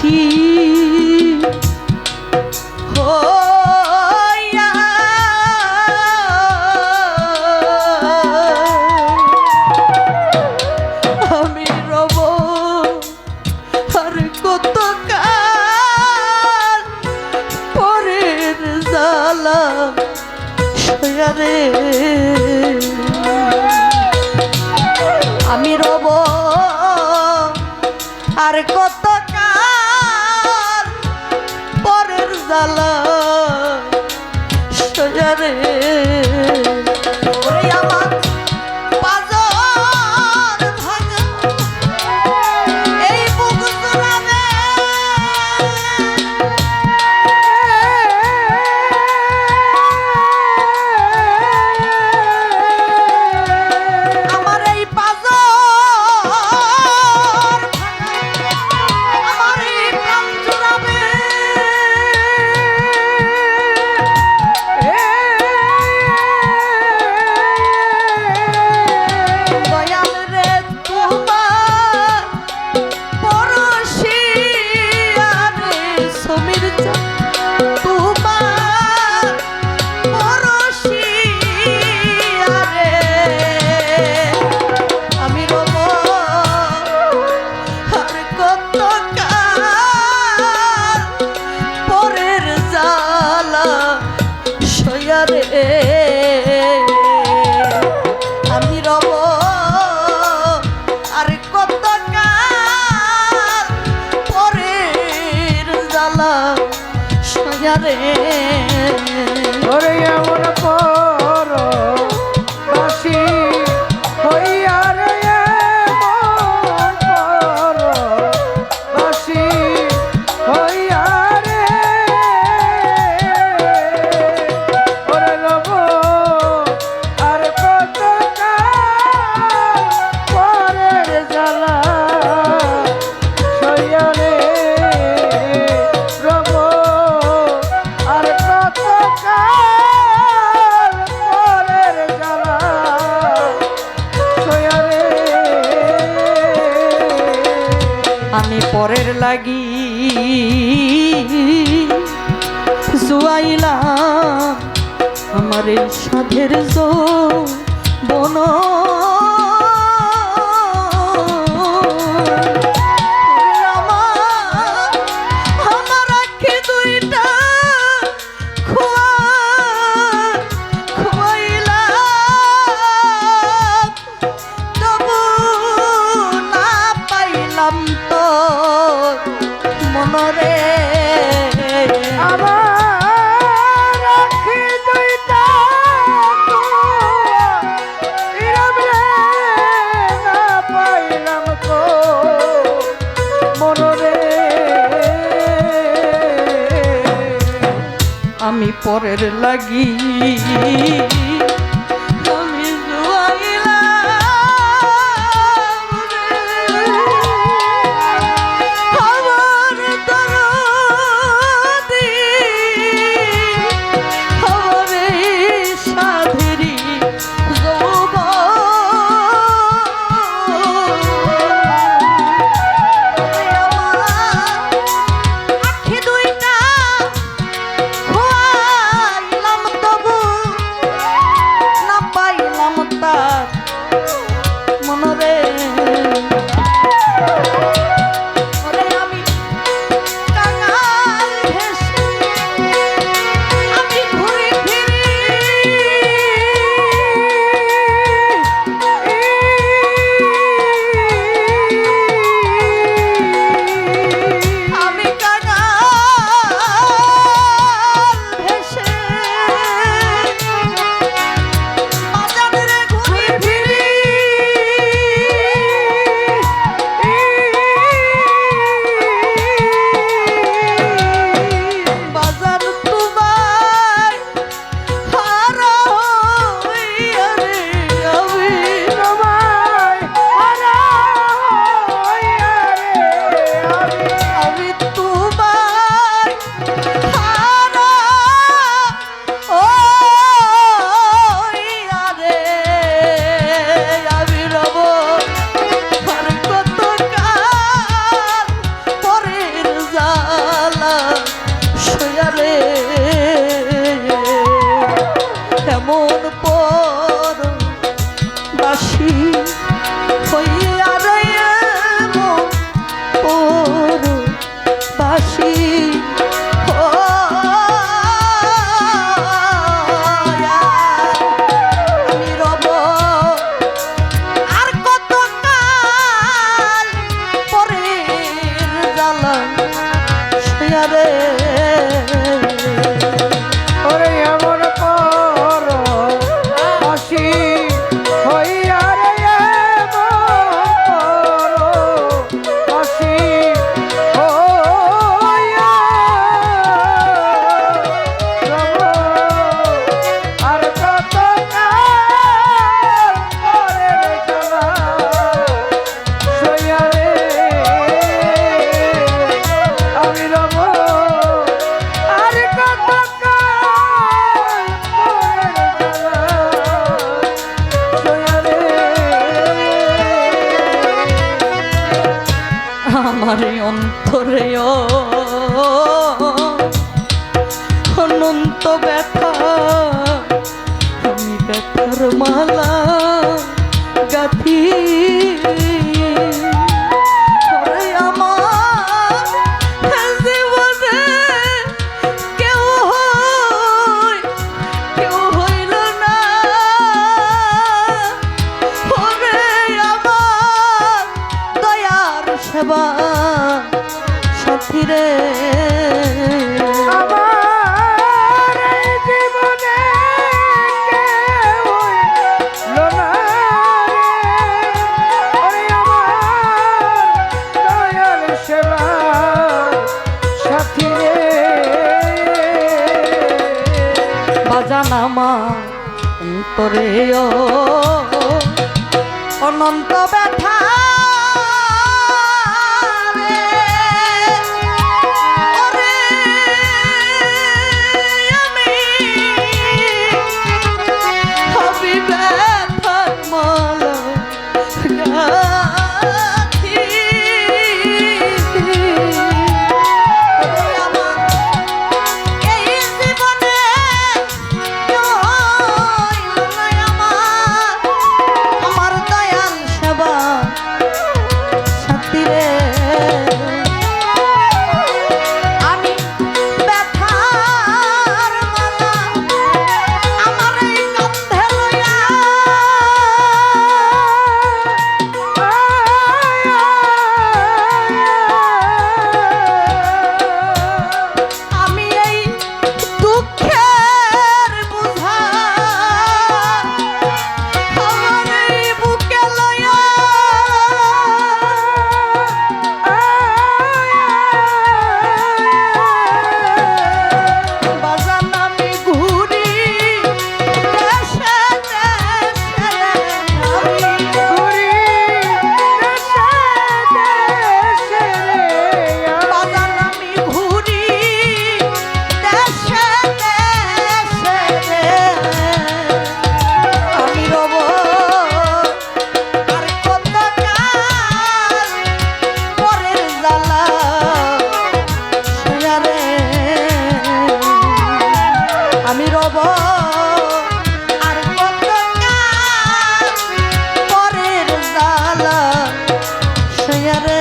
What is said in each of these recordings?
পরশী আমি রব আর কত কাল পরের জ্বালা সয়ারে আমি রব আর কত কাল পরের জ্বালা সয়ারে আমার পাজর ভাঙা এই বুক জুড়াবে আমার এই পাজর আমার এই প্রাণ জুড়াবে দয়াল রে তোমার পরশী আরে সমীর চা তোমার পরশী আরে আমি রব আর কত কাল পরের জ্বালা সয়ারে আমি রব আর কত কাল পরের জ্বালা সয়ারে ওরে এমন পর বাসি হইয়া রে এমন পর বাসি হইয়া রে ওরে রব আর কত কাল পরের জ্বালা সইয়া রে রব আর কত কাল পরের জ্বালা সইয়া রে আমি পরের লাগি জুয়াইলাম আমার এই সাধের বন আমার আঁখি দুইটা খুয়াইলাম তবু না পাইলাম তো মনরে আমার আঁখি দুইটা ইরাম রে না পাইলাম কো মনরে আমি পরের লাগি আমি জুয়াইলাম রে। আমার দরদি আমার এই সাধেরি আঁখি দুইটা খুয়াইলাম তবু আমার এই অন্তরে অনন্ত ব্যথা, আমি ব্যথার মালা গাথি। ওরে আমার জীবনে কেউ হইল না, ওরে আমার দয়ার সেবা সাথী রে। আমার এই জীবনে কেউ হইল না রে, ওরে আমার দয়াল সেবা সাথী রে। বাজান আমার অন্তরে অনন্ত ব্যথা রে। ওরে আমি হবি ব্যথার মালা গাথি। ওরে আমার এই জীবনে কেউ হইল না আমার দয়াল সেবা সাথী রে। আমি ব্যথার মালা আমার এই কণ্ঠে লইয়া, আমি এই দুঃখের বোঝা আমার এই বুকে লইয়া, বাজান আমি ঘুরি দেশে দেশে, আমি ঘুরি দেশে দেশে রে, বাজান আমি ঘুরি দেশে দেশে রে। আমি রব আর কত কাল পরের জ্বালা সইয়া রে। আমি রব আর কত কাল পরের জ্বালা সইয়া রে।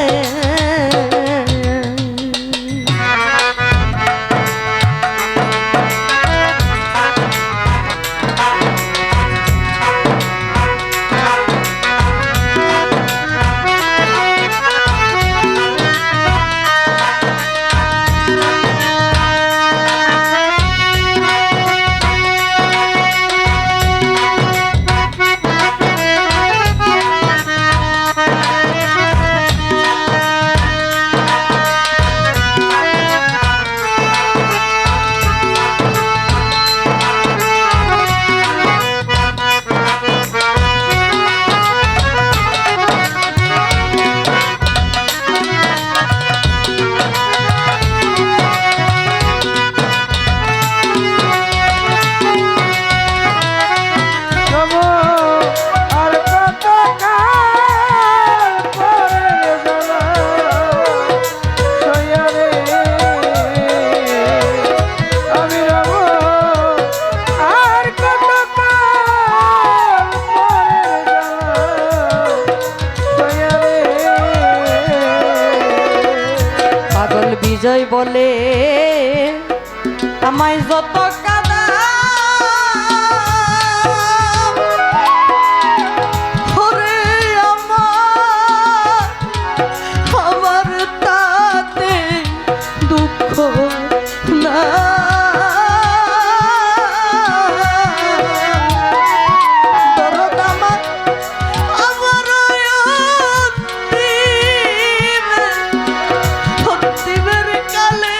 তবু আর কত কাল পরের জ্বালা সইয়া রে। আমি রব আর কত কাল পরের জ্বালা সইয়া রে। পাগল বিজয় বলে আমায় যত কাদা, ওরে আমার তাতে দুঃখ না। দরদ আমার অন্তিমের কালে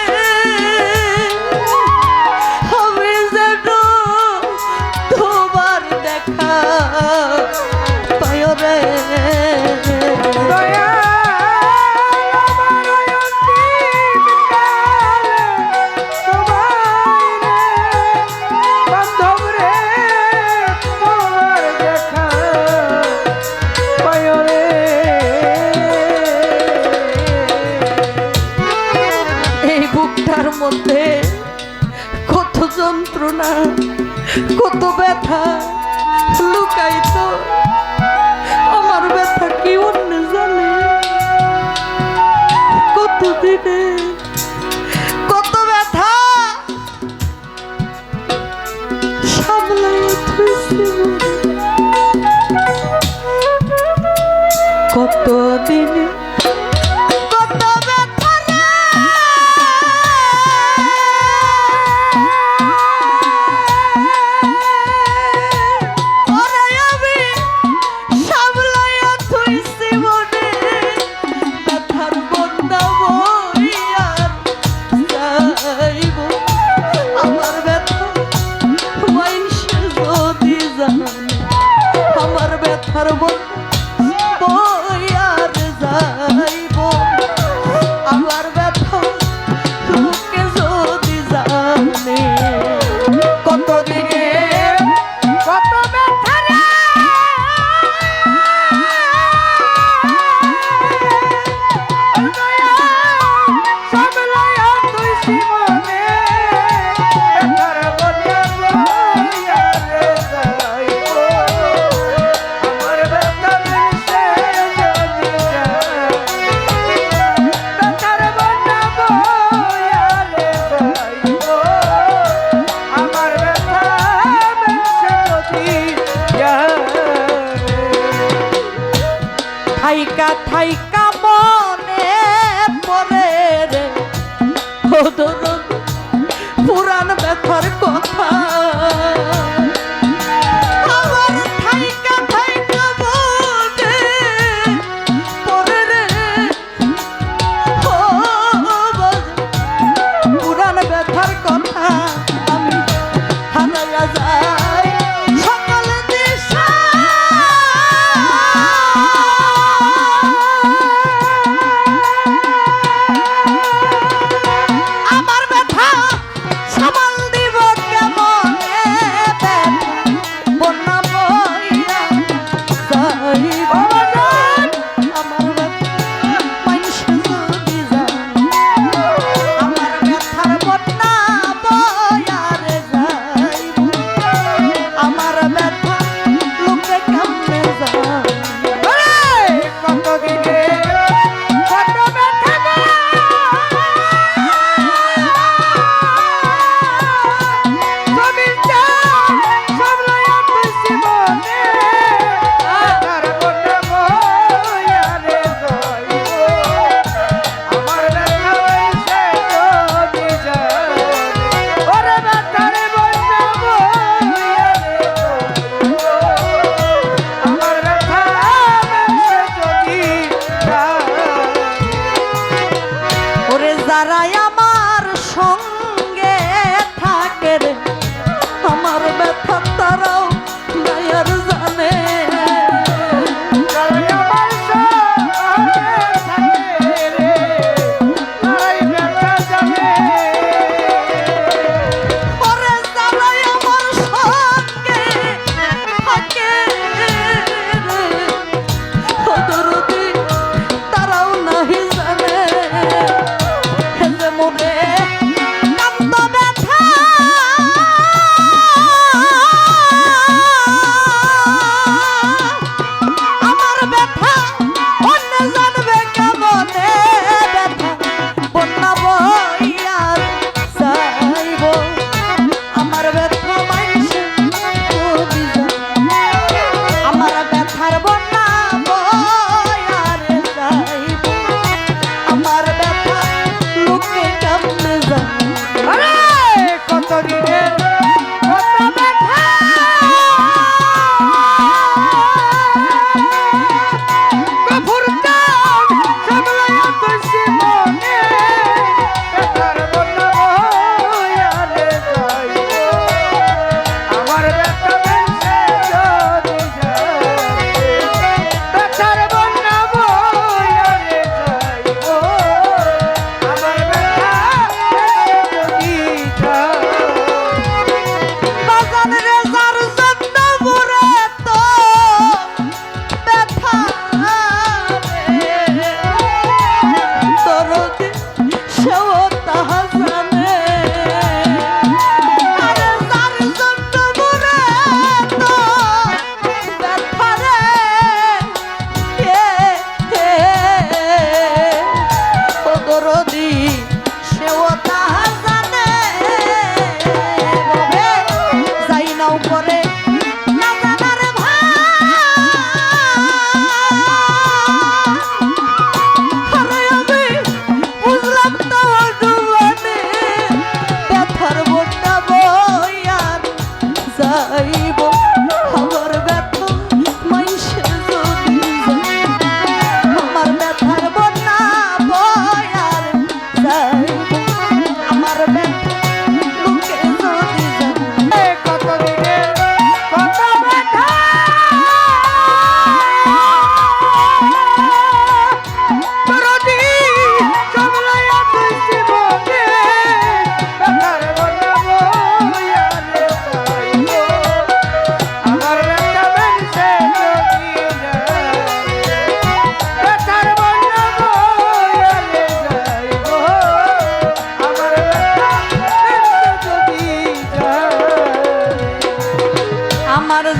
মধ্যে কত যন্ত্রণা, কত ব্যথা লুকাইত। আমার ব্যথা কি অন্য জানে? কত দিনে কত ব্যথা সামলাইয়া থইছি কত দিনে কত ব্যথা রে। ওরে আমি সামলাইয়া থইছি মনে ব্যথার বন্যা বইয়া যাইব। আমার ব্যথা মাইনসে যদি জানে, আমার ব্যথার বন্যা বইয়ার যাইব। আমার ব্যথা লোকে যদি জানে কত দিনে কত ব্যথা রে। সামলাইয়া তুই মনে ব্যথার বন্যা বইয়া রে যাইব। আমার ব্যথা মিশে যদি যায়, ব্যথার বন্যা বইয়া রে যাইব। আমার ব্যথা মিশে যদি যায়। থাইকা থাইকা মনে পড়ে রে দরদ পুরান ব্যথার কথা। আমার থাইকা থাইকা মনে পড়ে রে ও পুরান ব্যথার কথা। আমি হারাইয়া যাই সকল দিশা। আমার ব্যথা সামাল দিব কেমনে? ব্যথা বন্যা বইয়া যাইব। আমার ব্যথা মাইনসে যদি জানে, আমার ব্যথার বন্যা বইয়ার যাইব। আমার ব্যথা লোকে কেমনে জানে? কত দিনে কত ব্যথা গো। জমিন চাল সামলাইয়া তুই মনে ব্যথার বন্যা বইয়া রে যাইব। আমার ব্যথা হইছে যদি যায়, ওরে ব্যথার বন্যা বইয়া রে যাইব। আমার ব্যথা মিশে যদি যায়। ওরে যারাই আমার সঙ্গে থাকে রে, আমার ব্যথা তারাও গায়ার জানে। যারাই আমার সঙ্গে থাকে রে, তারাই ব্যথা জানে। ওরে যারাই আমার সঙ্গে থাকে রে ও দরদি তারাও নাহি জানে। যে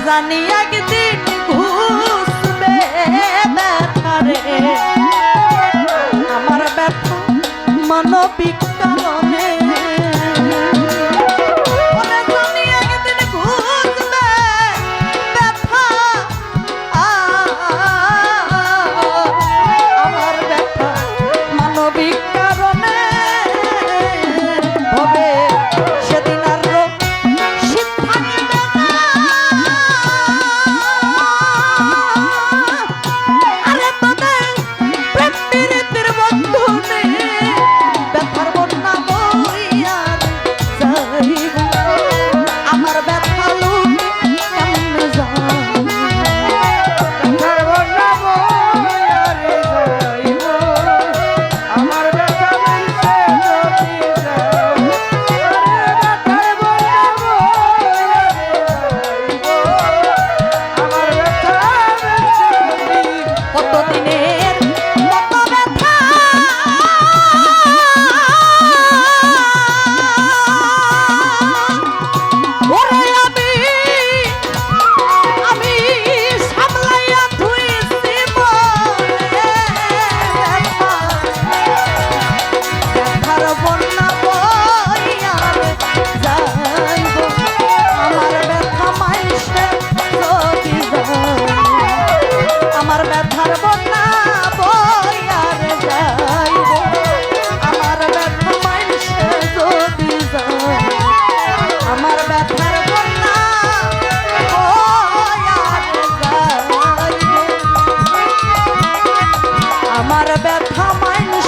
জানি একদিন ঘুষবে ব্যথারে আমার ব্যথা মানবিক কারণে ওরে জানি একদিন ঘুষবে ব্যথা আমার ব্যথা মানবিক কারণে হবে সেদিন আর রোগ শীত থাকবে না আরে তোদের প্রেম প্রীতির বন্ধনে ব্যথার বন্যা বইয়া যাইব আমার ব্যথা লুক কেমনে যায় ব্যথার বন্যা বইয়া রে যাইব আমার ব্যথা মিলছে যদি যায় ব্যথার বন্যা বইয়া রে যাইব আমার ব্যথা মিলছে যদি কতদিনের কত ব্যথা ওরে আমি সামলাইয়া ধুইছি মনে ব্যথা ব্যথার বন্যা বইয়া যাইব আমার ব্যথা মাইসে যদি যায় আমার ব্যথার বন্যা বইয়ার যাইব আমার ব্যথা মাইসে যদি যায় আমার ব্যথার বন্যা বইয়ার যাইব আমার ব্যথা মাইসে